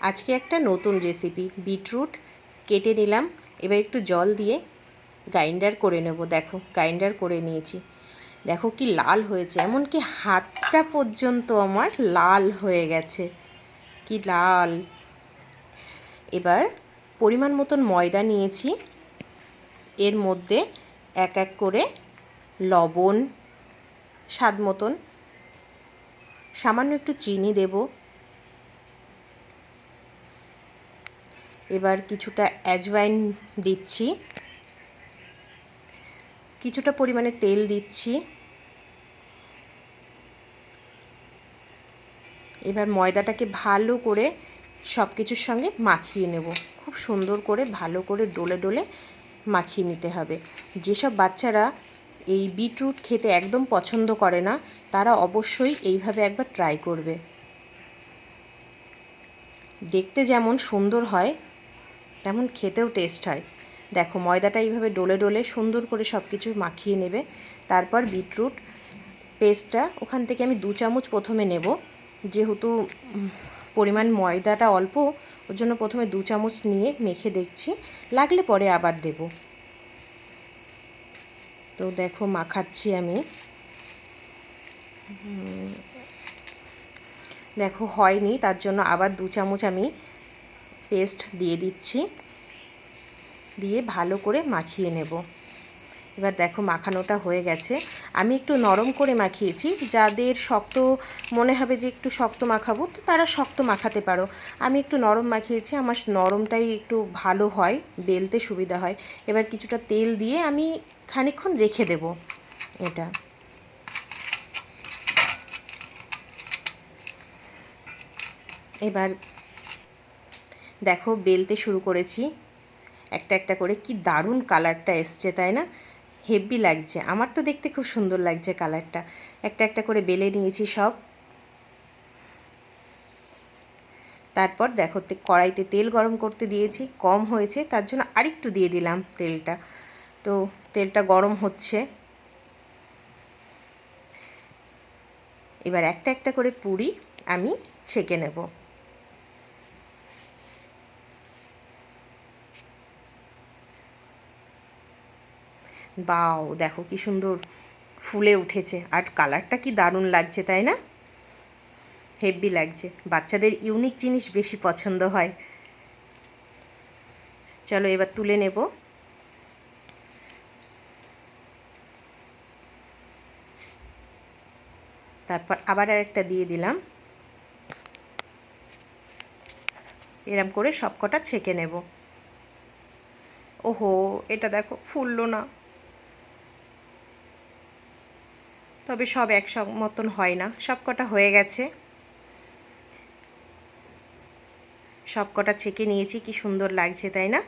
আজকে একটা নতুন রেসিপি, বিটরুট কেটে নিলাম। এবার একটু জল দিয়ে গ্রাইন্ডার করে নেব। দেখো গ্রাইন্ডার করে নিয়েছি। দেখো কি লাল হয়েছে, এমনকি হাতটা পর্যন্ত আমার লাল হয়ে গেছে, কি লাল। এবার পরিমাণ মতন ময়দা নিয়েছি, এর মধ্যে এক এক করে লবণ, স্বাদ মতন, সামান্য একটু চিনি দেব। এবার কিছুটা অ্যাজওয়াইন দিচ্ছি, কিছুটা পরিমাণে তেল দিচ্ছি। এবার ময়দাটাকে ভালো করে সব কিছুর সঙ্গে মাখিয়ে নেব। খুব সুন্দর করে ভালো করে ডলে ডলে মাখিয়ে নিতে হবে। যেসব বাচ্চারা এই বিটরুট খেতে একদম পছন্দ করে না, তারা অবশ্যই এইভাবে একবার ট্রাই করবে। দেখতে যেমন সুন্দর হয়, তেমন খেতেও টেস্ট হয়। দেখো ময়দাটা এইভাবে ডলে ডলে সুন্দর করে সব কিছু মাখিয়ে নেবে। তারপর বিটরুট পেস্টটা ওখান থেকে আমি 2 চামচ প্রথমে নেব, যেহেতু পরিমাণ ময়দাটা অল্প, ওর জন্য প্রথমে 2 চামচ নিয়ে মেখে দেখছি, লাগলে পরে আবার দেব। তো দেখো মাখাচ্ছি আমি। দেখো হয়নি, তার জন্য আবার 2 চামচ আমি পেস্ট দিয়ে দিচ্ছি, দিয়ে ভালো করে মাখিয়ে নেব। এবার দেখো মাখানোটা হয়ে গেছে। আমি একটু নরম করে মাখিয়েছি, যাদের শক্ত মনে হবে যে একটু শক্ত মাখাবো, তো তারা শক্ত মাখাতে পারো। আমি একটু নরম মাখিয়েছি, আমার নরমটাই একটু ভালো হয়, বেলতে সুবিধা হয়। এবার কিছুটা তেল দিয়ে আমি খানিকক্ষণ রেখে দেব এটা। এবার দেখো বেলতে শুরু করেছি, একটা একটা করে। কি দারুণ কালারটা এসছে, তাই না? হেভি লাগছে, আমার তো দেখতে খুব সুন্দর লাগছে কালারটা। একটা একটা করে বেলে নিয়েছি সব। তারপর দেখো কড়াইতে তেল গরম করতে দিয়েছি, কম হয়েছে তার জন্য আরেকটু দিয়ে দিলাম তেলটা। তো তেলটা গরম হচ্ছে। এবার একটা একটা করে পুরি আমি ছেঁকে নেব। বাও, দেখো কি সুন্দর ফুলে উঠেছে, আর কালারটা কি দারুণ লাগছে, তাই না? হেভি লাগছে। বাচ্চাদের ইউনিক জিনিস বেশি পছন্দ হয়। চলো এবার তুলে নেব। তারপর আবার আরেকটা দিয়ে দিলাম। এরম করে সব কটা ছেঁকে নেব। ওহো, এটা দেখো ফুললো না, তবে সব এক মতন হয় না। সব কটা হয়ে গেছে, সব কটা ছেঁকে নিয়েছি। কি সুন্দর লাগছে, তাই না?